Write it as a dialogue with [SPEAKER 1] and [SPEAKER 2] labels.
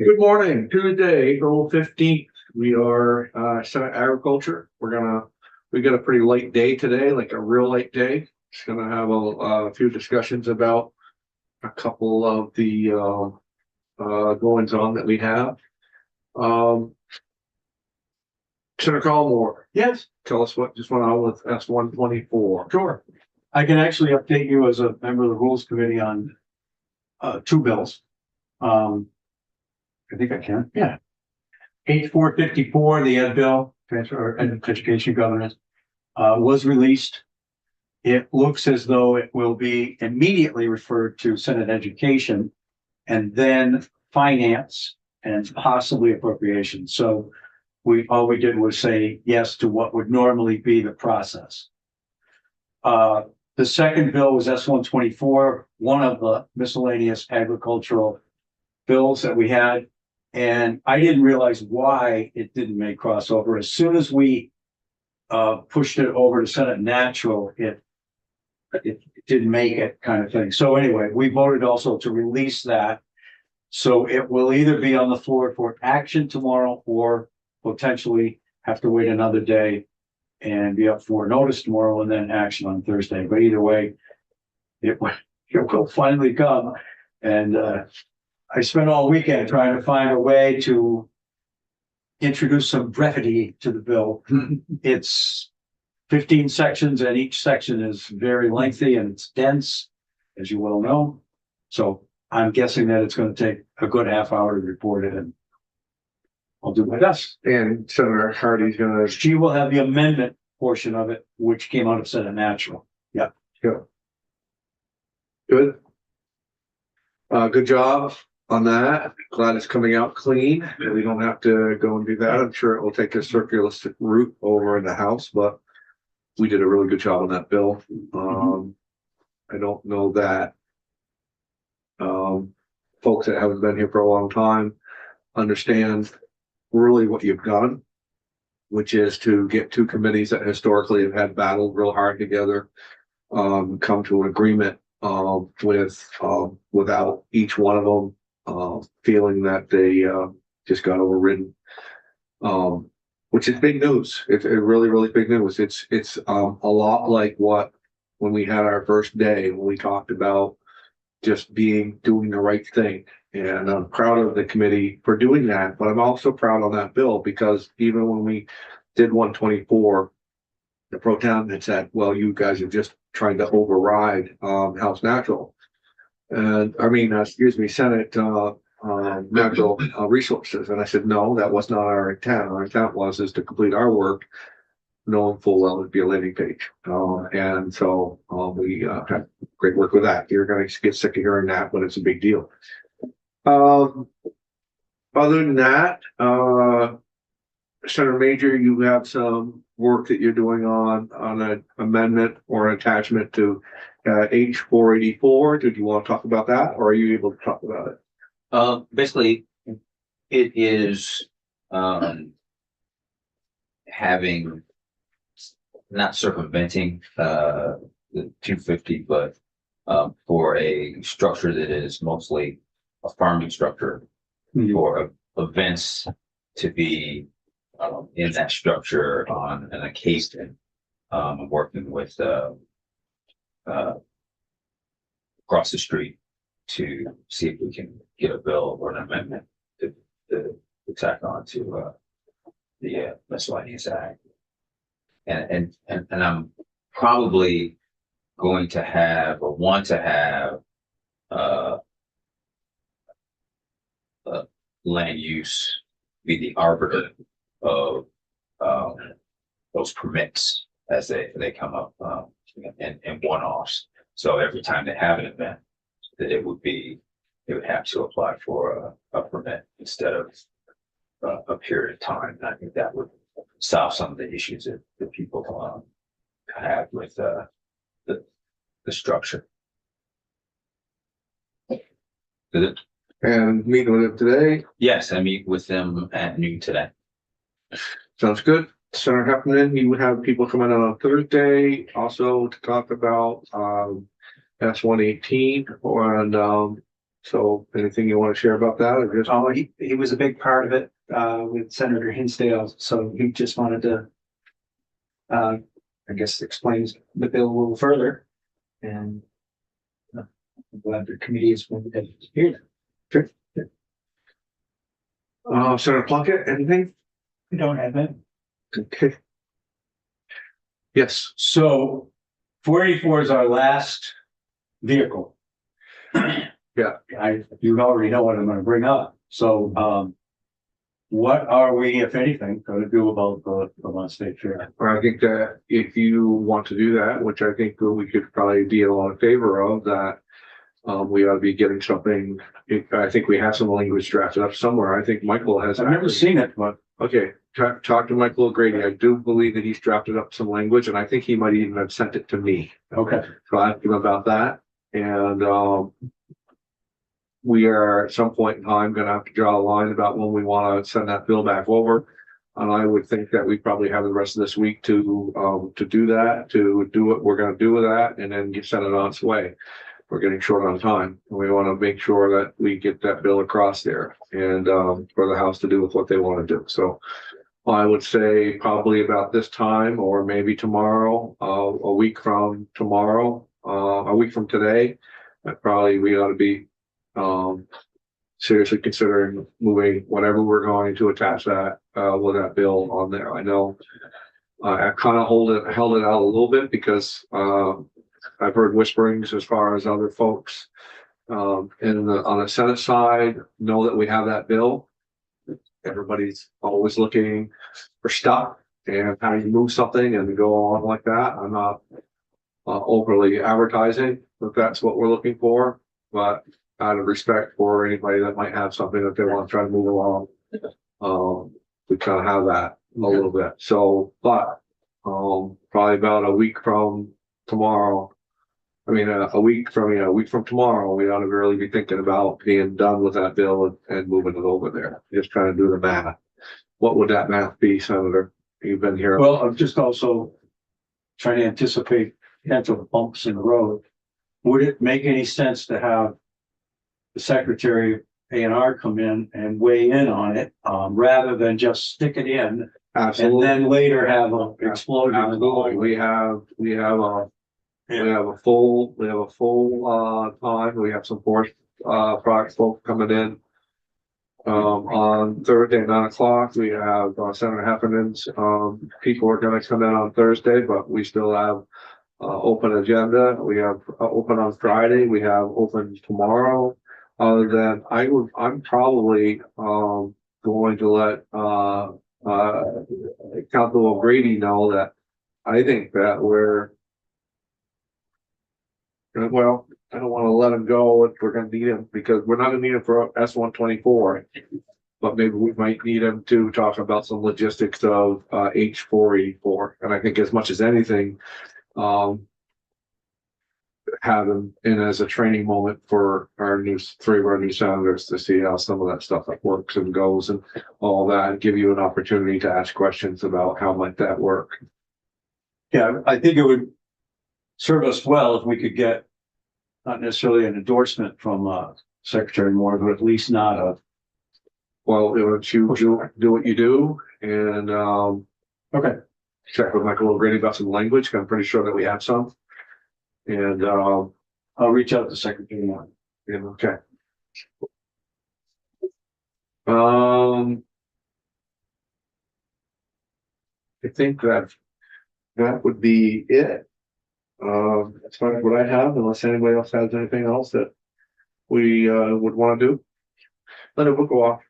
[SPEAKER 1] Good morning, Tuesday, April 15th. We are Senate Agriculture. We got a pretty late day today, like a real late day. It's gonna have a few discussions about a couple of the goings on that we have. Senator Collmore,
[SPEAKER 2] Yes,
[SPEAKER 1] tell us what just went on with S-124.
[SPEAKER 2] sure. I can actually update you as a member of the Rules Committee on two bills. I think I can, yeah. H-454, the Ed bill, transfer education governance, was released. It looks as though it will be immediately referred to Senate Education and then Finance and possibly Appropriations. So all we did was say yes to what would normally be the process. The second bill was S-124, one of the miscellaneous agricultural bills that we had. And I didn't realize why it didn't make crossover. As soon as we pushed it over to Senate Natural, it didn't make it, kind of thing. So anyway, we voted also to release that. So it will either be on the floor for action tomorrow or potentially have to wait another day and be up for notice tomorrow and then action on Thursday. But either way, it will finally come. And I spent all weekend trying to find a way to introduce some brevity to the bill. It's 15 sections and each section is very lengthy and it's dense, as you well know. So I'm guessing that it's going to take a good half hour to report it, and I'll do my best.
[SPEAKER 1] And Senator Hardy's gonna.
[SPEAKER 2] She will have the amendment portion of it, which came out of Senate Natural. Yeah.
[SPEAKER 1] Good. Good. Good job on that. Glad it's coming out clean and we don't have to go and do that. I'm sure it will take a circular route over in the House, but we did a really good job on that bill. I don't know that folks that haven't been here for a long time understand really what you've done, which is to get two committees that historically have had battled real hard together, come to an agreement without each one of them feeling that they just got overridden, which is big news. It's really, really big news. It's a lot like when we had our first day, when we talked about just doing the right thing. And I'm proud of the committee for doing that, but I'm also proud on that bill because even when we did 124, the pro town had said, well, you guys are just trying to override House Natural. And Senate Natural Resources. And I said, no, that was not our intent. Our intent is to complete our work, knowing full well it'd be a landing page. And so we had great work with that. You're going to get sick of hearing that, but it's a big deal. Other than that, Senator Major, you have some work that you're doing on an amendment or an attachment to H-484. Did you want to talk about that, or are you able to talk about it?
[SPEAKER 3] Basically, it is having, not circumventing the 250, but for a structure that is mostly a farming structure, for events to be in that structure on an occasion. I'm working with across the street to see if we can get a bill or an amendment to tack on to the Miscellaneous Act. And I'm probably going to have or want to have land use be the arbiter of those permits as they come up in one-offs. So every time they have an event, that they would have to apply for a permit instead of a period of time. And I think that would solve some of the issues that people have with the structure.
[SPEAKER 1] And meeting with them today.
[SPEAKER 3] Yes, I meet with them at noon today.
[SPEAKER 1] Sounds good. Senator Heffernan, you would have people come in on Thursday also to talk about S-118 and So anything you want to share about that or just?
[SPEAKER 2] Oh, he was a big part of it, with Senator Hinsdale, so he just wanted to, I guess, explain the bill a little further. And I'm glad the committee is going to hear that.
[SPEAKER 1] Senator Plunkett, anything?
[SPEAKER 2] We don't have that.
[SPEAKER 1] Okay. Yes,
[SPEAKER 2] So 484 is our last vehicle.
[SPEAKER 1] Yeah.
[SPEAKER 2] You already know what I'm gonna bring up. So, what are we, if anything, gonna do about the Vermont State Fair?
[SPEAKER 1] I think that if you want to do that, which I think we could probably be a lot in favor of, that we ought to be getting something. I think we have some language drafted up somewhere. I think Michael has.
[SPEAKER 2] I've never seen it, but
[SPEAKER 1] Okay, talk to Michael O'Grady. I do believe that he's drafted up some language and I think he might even have sent it to me.
[SPEAKER 2] okay.
[SPEAKER 1] So I asked him about that and, we are at some point in time gonna have to draw a line about when we wanna send that bill back over. And I would think that we probably have the rest of this week to do that, to do what we're gonna do with that and then send it on its way. We're getting short on time. And we wanna make sure that we get that bill across there and, for the House to do with what they wanna do. So I would say probably about this time or maybe tomorrow, a week from tomorrow, a week from today. Probably we ought to be seriously considering moving whatever we're going to attach that with that bill on there. I know I kind of held it out a little bit because I've heard whisperings as far as other folks on the Senate side know that we have that bill. Everybody's always looking for stuff and how you move something and go on like that. I'm not overly advertising that that's what we're looking for, but out of respect for anybody that might have something that they want to try to move along, we kind of have that a little bit. So, but probably about a week from tomorrow. I mean, a week from tomorrow, we ought to really be thinking about being done with that bill and moving it over there. Just trying to do the math. What would that math be, Senator? You've been here.
[SPEAKER 2] Well, I'm just also trying to anticipate potential bumps in the road. Would it make any sense to have the Secretary of A&R come in and weigh in on it, rather than just stick it in and
[SPEAKER 1] Absolutely.
[SPEAKER 2] then later have an explosion?
[SPEAKER 1] Absolutely. We have a full time. We have some forest product folk coming in. On Thursday at 9 o'clock, we have Senator Heffernan's people are gonna come in on Thursday, but we still have open agenda. We have open on Friday. We have open tomorrow. Other than I'm probably going to let Councilor O'Grady know that I think that well, I don't want to let him go if we're going to need him because we're not going to need him for S-124, but maybe we might need him to talk about some logistics of H-484. And I think as much as anything, have him in as a training moment for three of our new senators to see how some of that stuff works and goes and all that, and give you an opportunity to ask questions about how might that work.
[SPEAKER 2] Yeah, I think it would serve us well if we could get not necessarily an endorsement from Secretary Moore, but at least not a.
[SPEAKER 1] Well, you do what you do and
[SPEAKER 2] Okay.
[SPEAKER 1] check with Michael O'Grady about some language. I'm pretty sure that we have some. And
[SPEAKER 2] I'll reach out to Secretary Moore.
[SPEAKER 1] yeah, okay. I think that would be it. As far as what I have, unless anybody else has anything else that we would want to do. Let it go off.